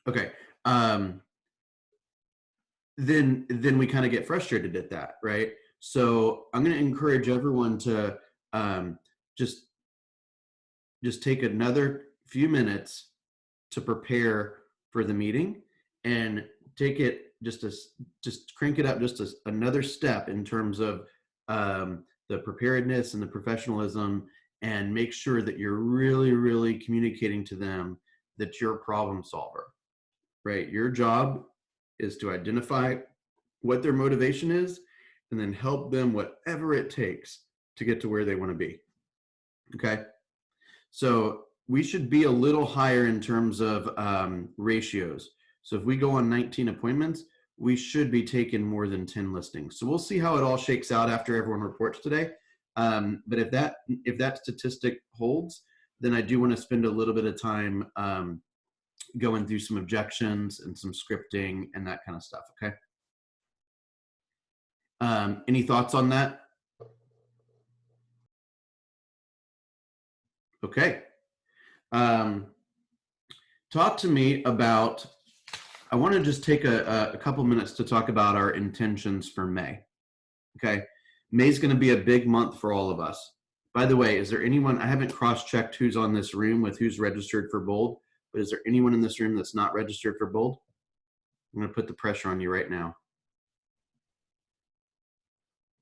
Okay. Then we kind of get frustrated at that, right? So I'm going to encourage everyone to just take another few minutes to prepare for the meeting, and take it just crank it up just another step in terms of the preparedness and the professionalism, and make sure that you're really communicating to them that you're a problem solver, right? Your job is to identify what their motivation is and then help them whatever it takes to get to where they want to be. Okay. So we should be a little higher in terms of ratios. So if we go on 19 appointments, we should be taking more than 10 listings. So we'll see how it all shakes out after everyone reports today. But if that statistic holds, then I do want to spend a little bit of time going through some objections and some scripting and that kind of stuff. Okay. Any thoughts on that? Okay. Talk to me about, I want to just take a couple minutes to talk about our intentions for May. Okay. May's going to be a big month for all of us. By the way, is there anyone, I haven't cross-checked who's on this room with who's registered for Bold, but is there anyone in this room that's not registered for Bold? I'm going to put the pressure on you right now.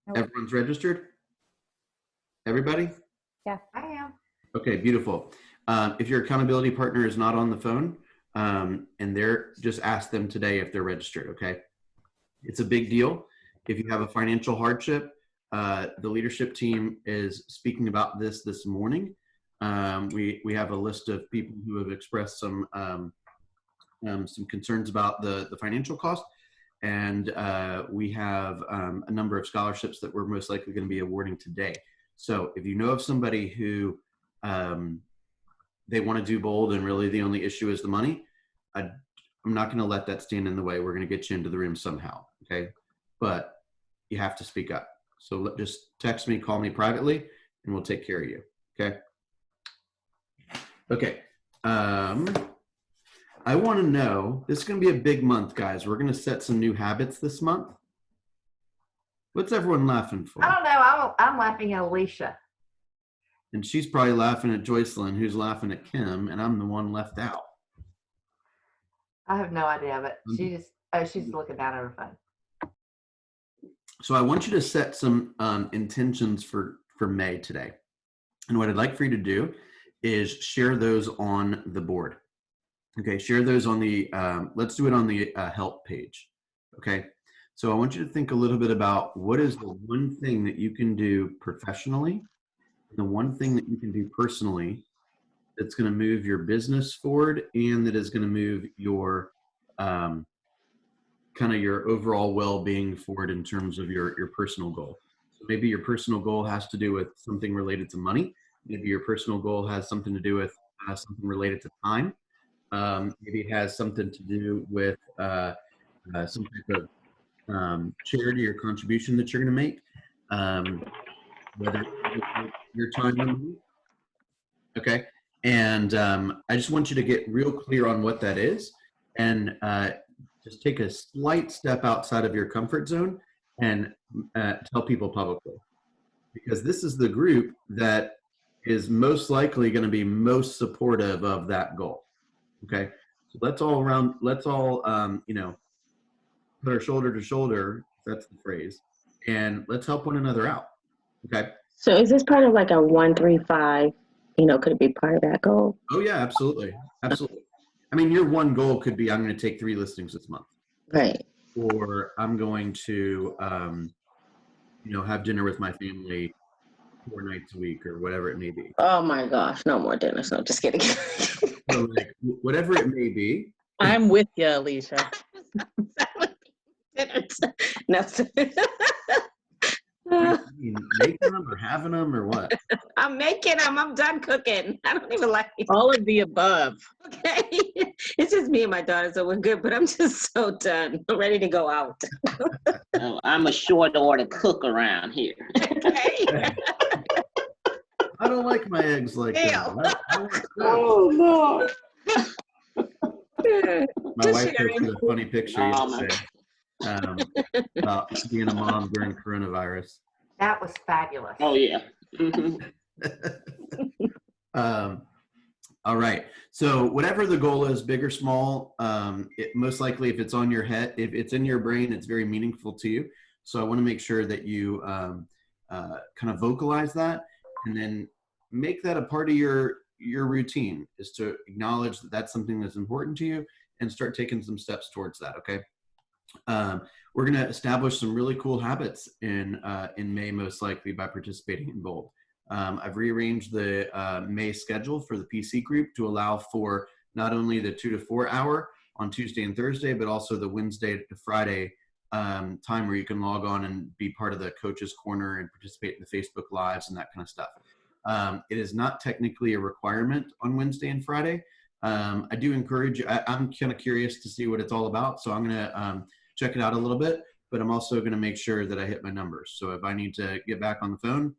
Nope. Everyone's registered? Everybody? Yeah, I am. Okay, beautiful. If your accountability partner is not on the phone, and just ask them today if they're registered, okay? It's a big deal. If you have a financial hardship, the leadership team is speaking about this morning. We have a list of people who have expressed some concerns about the financial cost, and we have a number of scholarships that we're most likely going to be awarding today. So if you know of somebody who they want to do Bold and really the only issue is the money, I'm not going to let that stand in the way. We're going to get you into the room somehow, okay? But you have to speak up. So just text me, call me privately, and we'll take care of you, okay? Okay. I want to know, this is going to be a big month, guys. We're going to set some new habits this month. What's everyone laughing for? I don't know. I'm laughing at Alicia. And she's probably laughing at Joycelyn, who's laughing at Kim, and I'm the one left out. I have no idea, but she's looking down at her phone. So I want you to set some intentions for May today. And what I'd like for you to do is share those on the board. Okay, share those on the, let's do it on the help page. Okay, so I want you to think a little bit about what is the one thing that you can do professionally, the one thing that you can do personally that's going to move your business forward and that is going to move your kind of your overall well-being forward in terms of your personal goal. So maybe your personal goal has to do with something related to money. Maybe your personal goal has something to do with something related to time. Maybe it has something to do with some type of charity or contribution that you're going to make. Whether your time or money. Okay. And I just want you to get real clear on what that is, and just take a slight step outside of your comfort zone and tell people publicly, because this is the group that is most likely going to be most supportive of that goal. Okay. So let's all you know, put our shoulder to shoulder, if that's the phrase, and let's help one another out. Okay. So is this part of like a 1-3-5? You know, could it be part of that goal? Oh yeah, absolutely. Absolutely. I mean, your one goal could be, I'm going to take 3 listings this month. Right. Or I'm going to, you know, have dinner with my family 4 nights a week or whatever it may be. Oh my gosh, no more dinners. No, just kidding. So like, whatever it may be. I'm with you, Alicia. No. Making them or having them or what? I'm making them. I'm done cooking. I don't even like it. All of the above. Okay. It's just me and my daughter, so we're good, but I'm just so done. I'm ready to go out. Oh, I'm a short order cook around here. Okay. I don't like my eggs like that. Oh, Lord. My To wife share posted a funny picture Oh, my- yesterday about being a mom during coronavirus. That was fabulous. Oh, yeah. Mhm. All right. So whatever the goal is, big or small, most likely if it's on your head, if it's in your brain, it's very meaningful to you. So I want to make sure that you kind of vocalize that, and then make that a part of your routine, is to acknowledge that that's something that's important to you and start taking some steps towards that. Okay. We're going to establish some really cool habits in May, most likely by participating in Bold. I've rearranged the May schedule for the PC group to allow for not only the 2 to 4 hour on Tuesday and Thursday, but also the Wednesday to Friday time where you can log on and be part of the coaches corner and participate in the Facebook lives and that kind of stuff. It is not technically a requirement on Wednesday and Friday. I do encourage you. I'm kind of curious to see what it's all about. So I'm going to check it out a little bit, but I'm also going to make sure that I hit my numbers. So if I need to get back on the phone,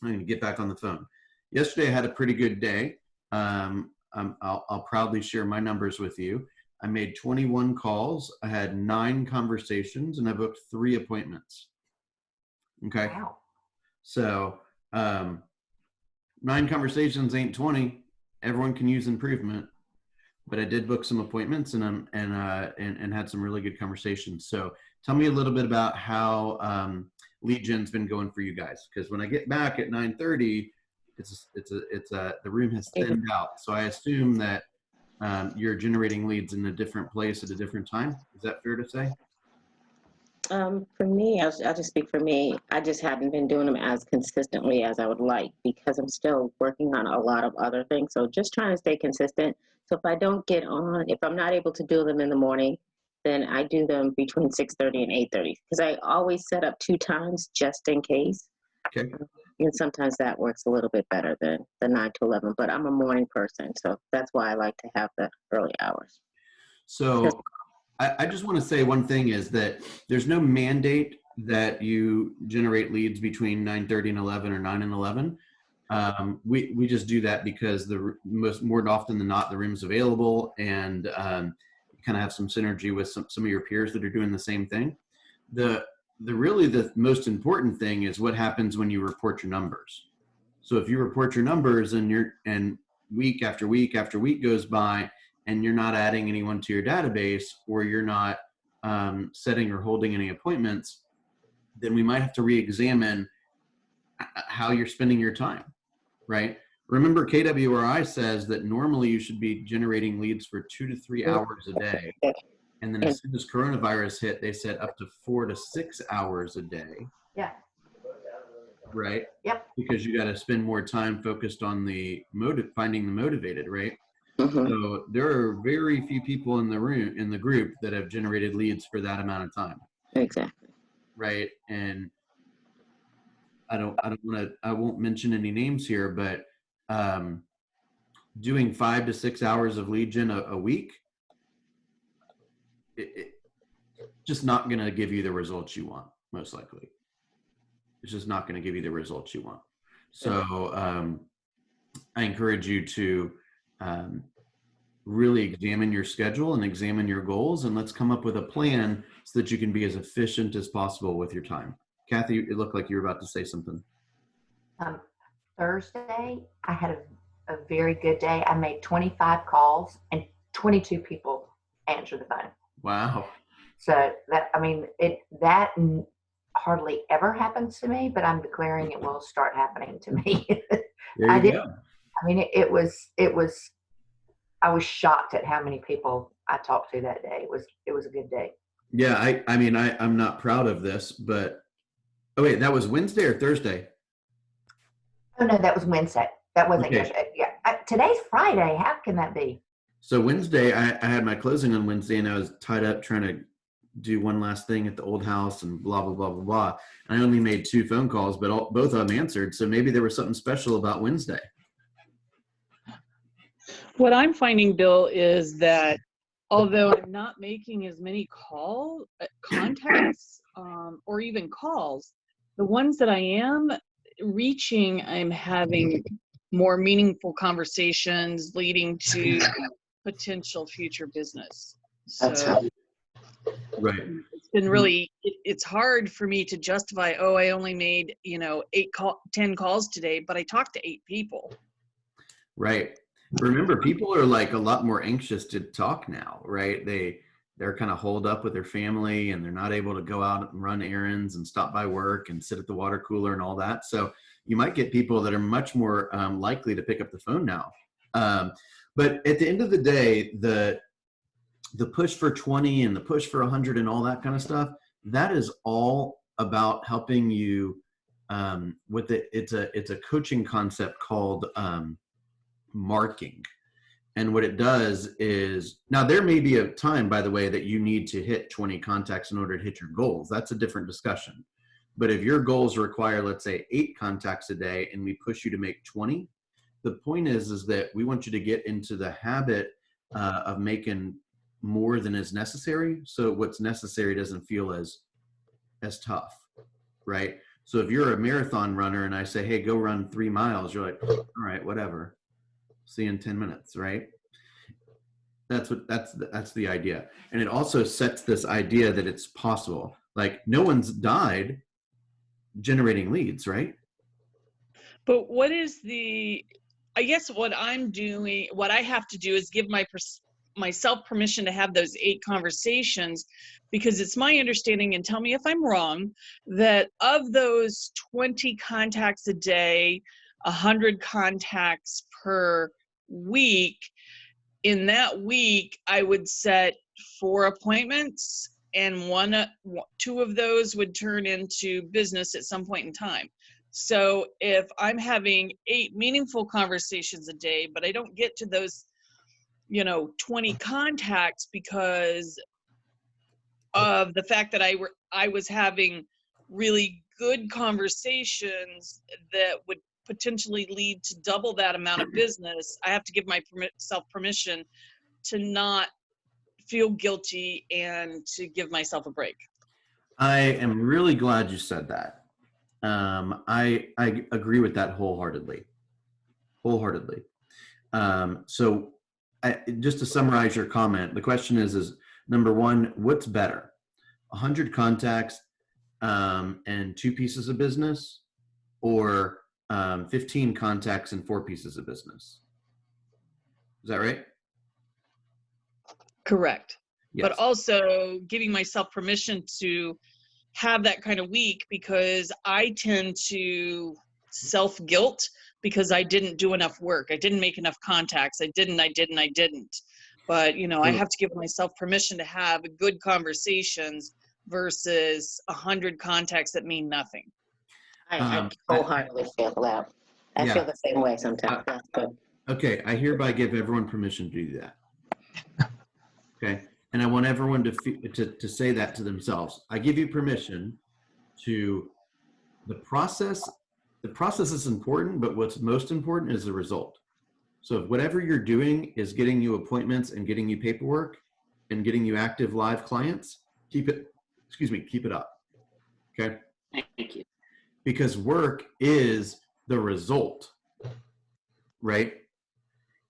I'm going to get back on the phone. Yesterday I had a pretty good day. I'll proudly share my numbers with you. I made 21 calls. I had 9 conversations, and I booked 3 appointments. Okay. Wow. So 9 conversations ain't 20. Everyone can use improvement, but I did book some appointments and had some really good conversations. So tell me a little bit about how lead gen's been going for you guys, because when I get back at 9:30, the room has thinned out. So I assume that you're generating leads in a different place at a different time. Is that fair to say? For me, I'll just speak for me. I just haven't been doing them as consistently as I would like because I'm still working on a lot of other things. So just trying to stay consistent. So if I don't get on, if I'm not able to do them in the morning, then I do them between 6:30 and 8:30 because I always set up 2 times just in case. Okay. And sometimes that works a little bit better than the 9 to 11, but I'm a morning person. So that's why I like to have the early hours. So I just want to say one thing is that there's no mandate that you generate leads between 9:30 and 11 or 9 and 11. We just do that because more often than not, the room's available, and you kind of have some synergy with some of your peers that are doing the same thing. The most important thing is what happens when you report your numbers. So if you report your numbers and week after week after week goes by and you're not adding anyone to your database, or you're not setting or holding any appointments, then we might have to re-examine how you're spending your time, right? Remember, KWRI says that normally you should be generating leads for 2 to 3 hours a day. And then as soon as coronavirus hit, they said up to 4 to 6 hours a day. Yeah. Right? Yep. Because you got to spend more time focused on finding the motivated, right? Mm-hmm. So there are very few people in the group that have generated leads for that amount of time. Exactly. Right. And I won't mention any names here, but doing 5 to 6 hours of lead gen a week, it just not going to give you the results you want, most likely. It's just not going to give you the results you want. So I encourage you to really examine your schedule and examine your goals, and let's come up with a plan so that you can be as efficient as possible with your time. Kathy, it looked like you were about to say something. Thursday, I had a very good day. I made 25 calls and 22 people answered the phone. Wow. So that hardly ever happens to me, but I'm declaring it will start happening to me. There you go. I mean, I was shocked at how many people I talked to that day. It was a good day. Yeah, I'm not proud of this, but wait, that was Wednesday or Thursday? Oh no, that was Wednesday. That wasn't Okay. yesterday. Yeah, today's Friday. How can that be? So Wednesday, I had my closing on Wednesday, and I was tied up trying to do one last thing at the old house and blah, blah, blah, blah, blah. And I only made 2 phone calls, but both of them answered. So maybe there was something special about Wednesday. What I'm finding, Bill, is that although I'm not making as many contacts or even calls, the ones that I am reaching, I'm having more meaningful conversations leading to potential future business. That's So right. Right. it's been really, it's hard for me to justify, oh, I only made, 10 calls today, but I talked to 8 people. Right. Remember, people are like a lot more anxious to talk now, right? They're kind of holed up with their family and they're not able to go out and run errands and stop by work and sit at the water cooler and all that. So you might get people that are much more likely to pick up the phone now. But at the end of the day, the push for 20 and the push for 100 and all that kind of stuff, that is all about helping you with it. It's a coaching concept called marking. And what it does is, now there may be a time, by the way, that you need to hit 20 contacts in order to hit your goals. That's a different discussion. But if your goals require, let's say, 8 contacts a day and we push you to make 20, the point is that we want you to get into the habit of making more than is necessary. So what's necessary doesn't feel as tough, right? So if you're a marathon runner and I say, hey, go run 3 miles, you're like, all right, whatever. See you in 10 minutes, right? That's the idea. And it also sets this idea that it's possible. Like no one's died generating leads, right? But what is I guess what I'm doing, what I have to do is give myself permission to have those 8 conversations, because it's my understanding, and tell me if I'm wrong, that of those 20 contacts a day, 100 contacts per week, in that week, I would set 4 appointments, and 2 of those would turn into business at some point in time. So if I'm having 8 meaningful conversations a day, but I don't get to those, 20 contacts because of the fact that I was having really good conversations that would potentially lead to double that amount of business, I have to give myself permission to not feel guilty and to give myself a break. I am really glad you said that. I agree with that wholeheartedly. So just to summarize your comment, the question is number one, what's better? 100 contacts and 2 pieces of business, or 15 contacts and 4 pieces of business? Is that right? Correct. Yes. But also giving myself permission to have that kind of week, because I tend to self-guilt because I didn't do enough work. I didn't make enough contacts. I didn't. But, I have to give myself permission to have good conversations versus 100 contacts that mean nothing. I wholeheartedly feel that. I Yeah. feel the same way sometimes. That's good. Okay, I hereby give everyone permission to do that. Okay, and I want everyone to say that to themselves. I give you permission to the process. The process is important, but what's most important is the result. So if whatever you're doing is getting you appointments and getting you paperwork and getting you active live clients, keep it up. Okay. Thank you. Because work is the result, right?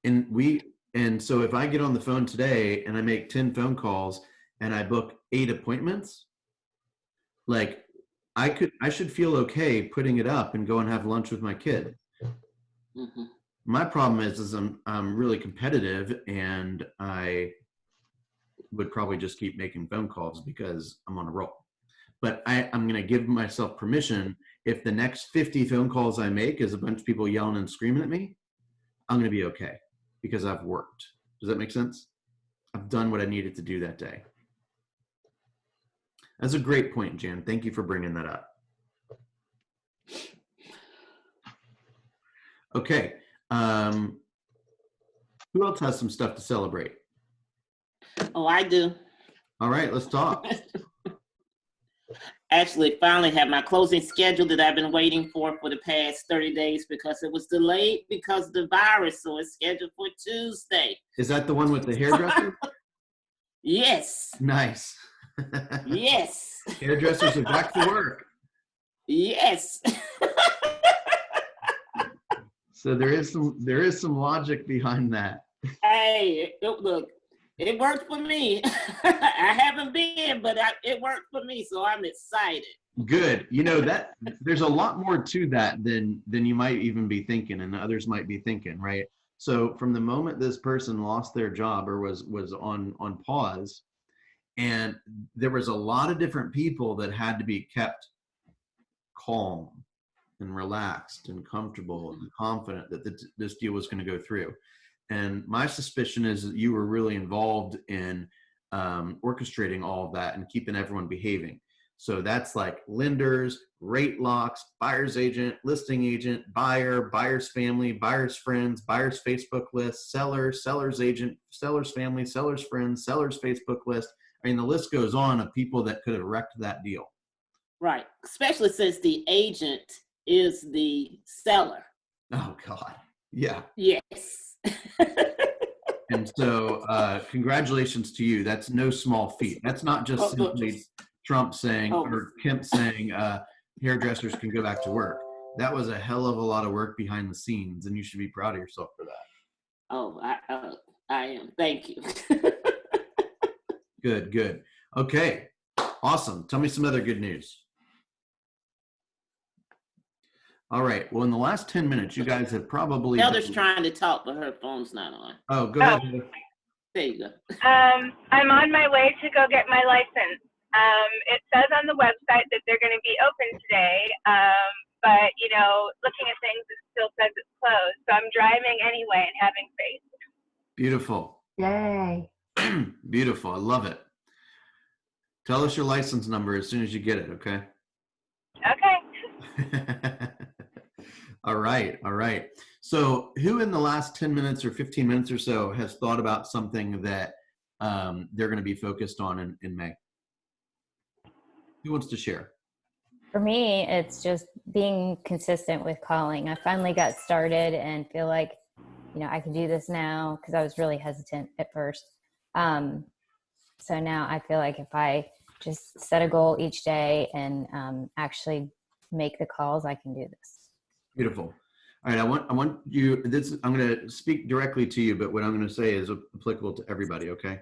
And so if I get on the phone today and I make 10 phone calls and I book 8 appointments, like I should feel okay putting it up and go and have lunch with my kid. Mm-hmm. My problem is I'm really competitive, and I would probably just keep making phone calls because I'm on a roll. But I'm going to give myself permission. If the next 50 phone calls I make is a bunch of people yelling and screaming at me, I'm going to be okay because I've worked. Does that make sense? I've done what I needed to do that day. That's a great point, Jan. Thank you for bringing that up. Okay. Who else has some stuff to celebrate? Oh, I do. All right, let's talk. Actually, finally have my closing schedule that I've been waiting for the past 30 days because it was delayed because of the virus. So it's scheduled for Tuesday. Is that the one with the hairdresser? Yes. Nice. Yes. Hairdressers are back to work. Yes. So there is some logic behind that. Hey, look, It worked for me. I haven't been, but it worked for me, so I'm excited. Good. You know that there's a lot more to that than you might even be thinking, and others might be thinking, right? So from the moment this person lost their job or was on pause, and there was a lot of different people that had to be kept calm and relaxed and comfortable and confident that this deal was going to go through. And my suspicion is that you were really involved in orchestrating all of that and keeping everyone behaving. So that's like lenders, rate locks, buyer's agent, listing agent, buyer, buyer's family, buyer's friends, buyer's Facebook list, seller, seller's agent, seller's family, seller's friends, seller's Facebook list. I mean, the list goes on of people that could have wrecked that deal. Right. Especially since the agent is the seller. Oh, God. Yeah. Yes. And so congratulations to you. That's no small feat. That's not just simply Trump saying or Kemp saying hairdressers can go back to work. That was a hell of a lot of work behind the scenes, and you should be proud of yourself for that. Oh, I am. Thank you. Good, good. Okay, awesome. Tell me some other good news. All right. Well, in the last 10 minutes, you guys have probably... Heather's trying to talk, but her phone's not on. Oh, go ahead. Heather. There you go. I'm on my way to go get my license. It says on the website that they're going to be open today, but, you know, looking at things, it still says it's closed. So I'm driving anyway and having faith. Beautiful. Yay. Beautiful. I love it. Tell us your license number as soon as you get it, okay? Okay. All right. All right. So who in the last 10 minutes or 15 minutes or so has thought about something that they're going to be focused on in May? Who wants to share? For me, it's just being consistent with calling. I finally got started and feel like, you know, I can do this now because I was really hesitant at first. So now I feel like if I just set a goal each day and actually make the calls, I can do this. Beautiful. All right. I want you, I'm going to speak directly to you, but what I'm going to say is applicable to everybody. Okay.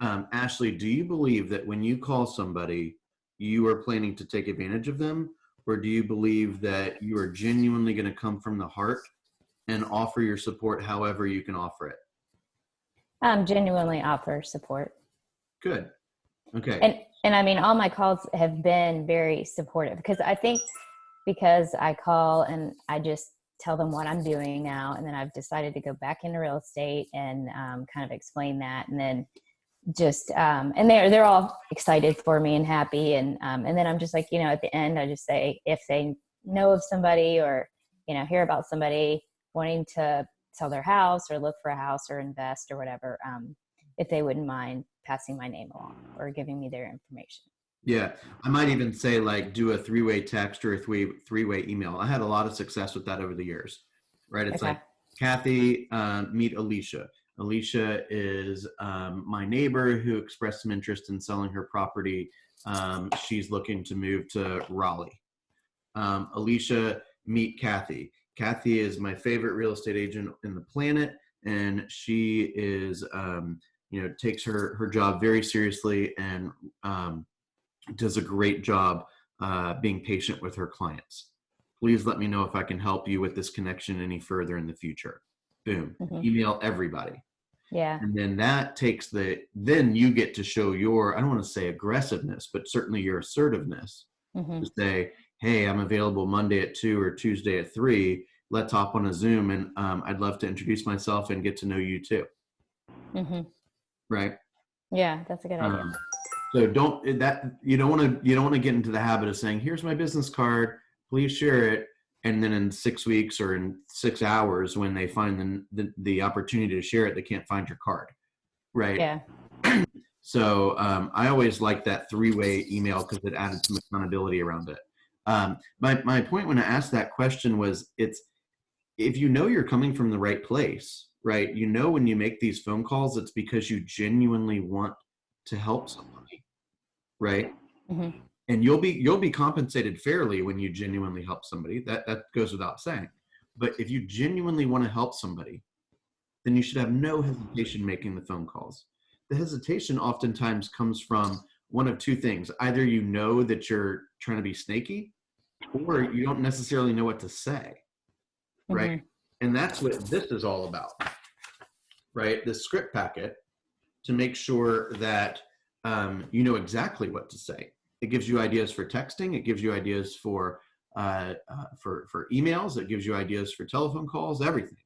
Ashley, do you believe that when you call somebody, you are planning to take advantage of them? Or do you believe that you are genuinely going to come from the heart and offer your support however you can offer it? Genuinely offer support. Good. Okay. And I mean, all my calls have been very supportive because I think because I call and I just tell them what I'm doing now. And then I've decided to go back into real estate and kind of explain that. And then just, and they're all excited for me and happy. And then I'm just like, you know, at the end, I just say, if they know of somebody or, you know, hear about somebody wanting to sell their house or look for a house or invest or whatever, if they wouldn't mind passing my name along or giving me their information. Yeah. I might even say like do a 3-way text or a three-way email. I had a lot of success with that over the years, right? It's Okay. like, Kathy, meet Alicia. Alicia is my neighbor who expressed some interest in selling her property. She's looking to move to Raleigh. Alicia, meet Kathy. Kathy is my favorite real estate agent in the planet, and she is, you know, takes her job very seriously and does a great job being patient with her clients. Please let me know if I can help you with this connection any further in the future. Boom. Mm-hmm. Email everybody. Yeah. And then that takes then you get to show your, I don't want to say aggressiveness, but certainly your assertiveness Mm-hmm. to say, hey, I'm available Monday at 2 or Tuesday at 3. Let's hop on a Zoom and I'd love to introduce myself and get to know you too. Mm-hmm. Right. Yeah, that's a good idea. So you don't want to get into the habit of saying, here's my business card, please share it. And then in 6 weeks or in 6 hours, when they find the opportunity to share it, they can't find your card. Right. Yeah. So I always like that 3-way email because it added some accountability around it. My point when I asked that question was, if you know you're coming from the right place, right? You know, when you make these phone calls, it's because you genuinely want to help somebody, right? Mm-hmm. And you'll be compensated fairly when you genuinely help somebody. That goes without saying. But if you genuinely want to help somebody, then you should have no hesitation making the phone calls. the hesitation oftentimes comes from one of two things. Either you know that you're trying to be snaky, or you don't necessarily know what to say, right? Mhm. And that's what this is all about, right? The script packet, to make sure that you know exactly what to say. It gives you ideas for texting. It gives you ideas for emails. It gives you ideas for telephone calls, everything.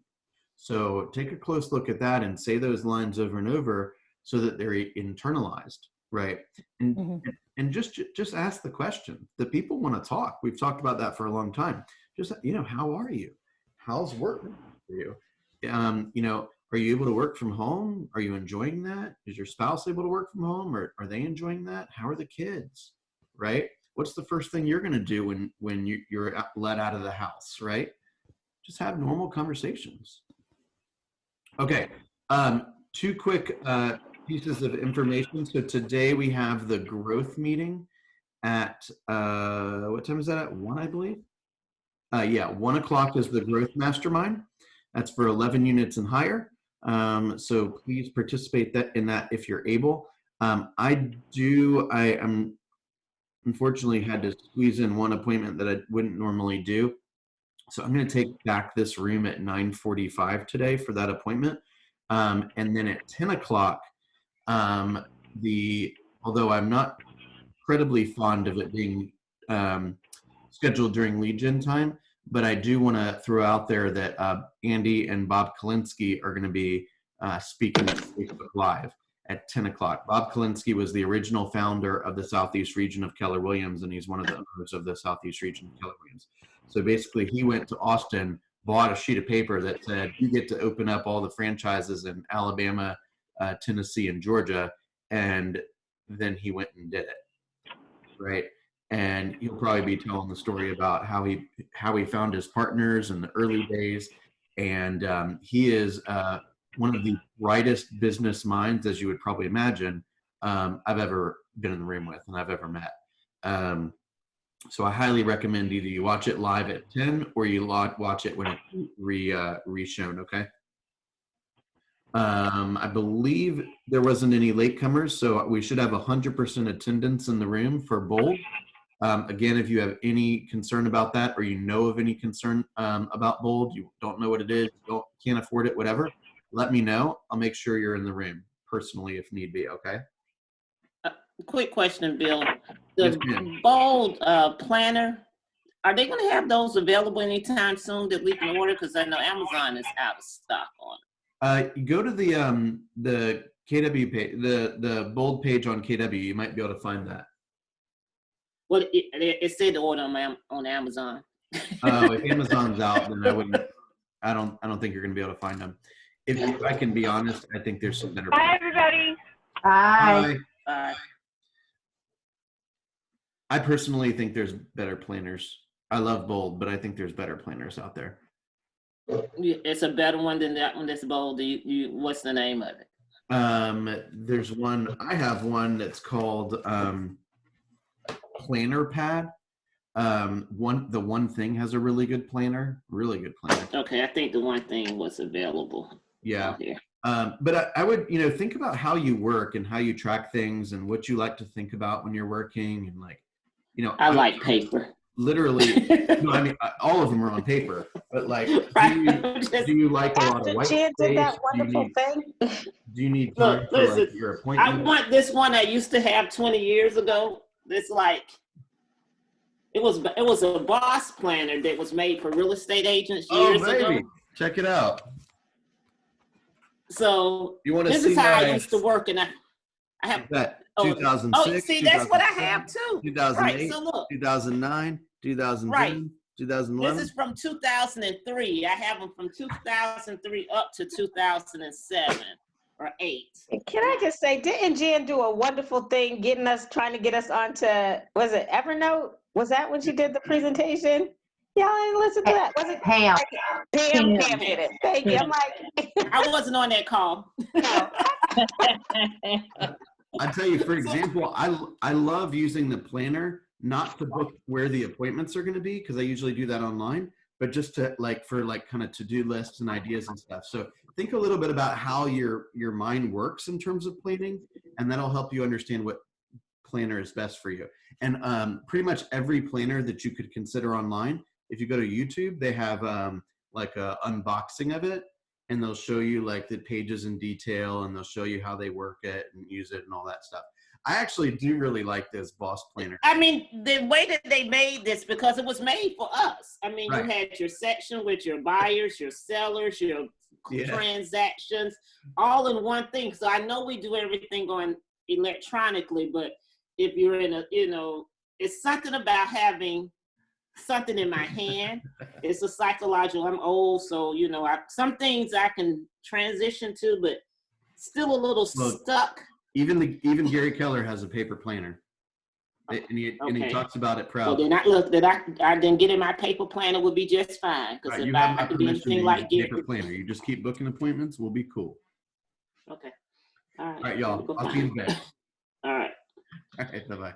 So take a close look at that and say those lines over and over so that they're internalized, right? And Mhm. and just ask the question. The people want to talk. We've talked about that for a long time. Just, how are you? How's work for you? Are you able to work from home? Are you enjoying that? Is your spouse able to work from home, or are they enjoying that? How are the kids, right? What's the first thing you're going to do when you're let out of the house, right? Just have normal conversations. Okay, two quick pieces of information. So today we have the growth meeting at, what time is that at? 1, I believe? Yeah, 1 o'clock is the growth mastermind. That's for 11 units and higher. So please participate in that if you're able. I am unfortunately had to squeeze in one appointment that I wouldn't normally do. So I'm going to take back this room at 9:45 today for that appointment. And then at 10 o'clock, although I'm not incredibly fond of it being scheduled during lead gen time, but I do want to throw out there that Andy and Bob Kalinsky are going to be speaking at Facebook Live at 10 o'clock. Bob Kalinsky was the original founder of the Southeast region of Keller Williams, and he's one of the owners of the Southeast region of Keller Williams. So basically, he went to Austin, bought a sheet of paper that said, you get to open up all the franchises in Alabama, Tennessee, and Georgia, and then he went and did it, right? And he'll probably be telling the story about how he found his partners in the early days. And he is one of the brightest business minds, as you would probably imagine, I've ever been in the room with and I've ever met. So I highly recommend either you watch it live at 10 or you watch it when it's re-shown, okay? I believe there wasn't any latecomers, so we should have 100% attendance in the room for Bold. Again, if you have any concern about that, or you know of any concern about Bold, you don't know what it is, can't afford it, whatever, let me know. I'll make sure you're in the room personally if need be, okay? Quick question, Bill. Yes, The ma'am. Bold planner, are they going to have those available anytime soon that we can order? Because I know Amazon is out of stock on it. Go to the KW page, the Bold page on KW. You might be able to find that. Well, it said to order on Amazon. Oh, if Amazon's out, then I don't think you're going to be able to find them. If I can be honest, I think there's some better. Bye, everybody. Bye. I personally think there's better planners. I love Bold, but I think there's better planners out there. It's a better one than that one that's Bold. What's the name of it? There's one. I have one that's called Planner Pad. The one thing has a really good planner. Okay, I think the one thing was available. Yeah. But I would, think about how you work and how you track things and what you like to think about when you're working, and I like paper. Literally, I mean, all of them are on paper, but do you like a lot of white space? Did that wonderful thing. Do you need time for your appointment? I want this one I used to have 20 years ago. It's it was a boss planner that was made for real estate agents years ago. Check it out. So this is how I used to work, and I have that 2006. Oh, see, that's what I have too. 2008, right, so look, 2009, 2010, right. 2011. This is from 2003. I have them from 2003 up to 2007 or 8. Can I just say, didn't Jen do a wonderful thing trying to get us onto, was it Evernote? Was that when she did the presentation? Y'all didn't listen to that. Was it Pam? Pam did it. Thank you. I'm like, I wasn't on that call. no. I tell you, for example, I love using the planner, not to book where the appointments are going to be, because I usually do that online, but just to for kind of to-do lists and ideas and stuff. So think a little bit about how your mind works in terms of planning, and that'll help you understand what planner is best for you. And pretty much every planner that you could consider online, if you go to YouTube, they have like a unboxing of it, and they'll show you like the pages in detail, and they'll show you how they work it and use it and all that stuff. I actually do really like this Boss Planner. I mean, the way that they made this, because it was made for us. I mean, Right. You had your section with your buyers, your sellers, your transactions, all in one thing. So I know we do everything going electronically, but if you're in a, it's something about having something in my hand. It's a psychological. I'm old, so some things I can transition to, but still a little stuck. Even Gary Keller has a paper planner, and he talks about it proudly. Well, then I didn't get in my paper planner would be just fine, because Right, if you have I my could be permission to anything use like the Gary. paper planner. You just keep booking appointments. We'll be cool. Okay. All right. All right, y'all. I'll see you in bed. All right. All right. Bye bye.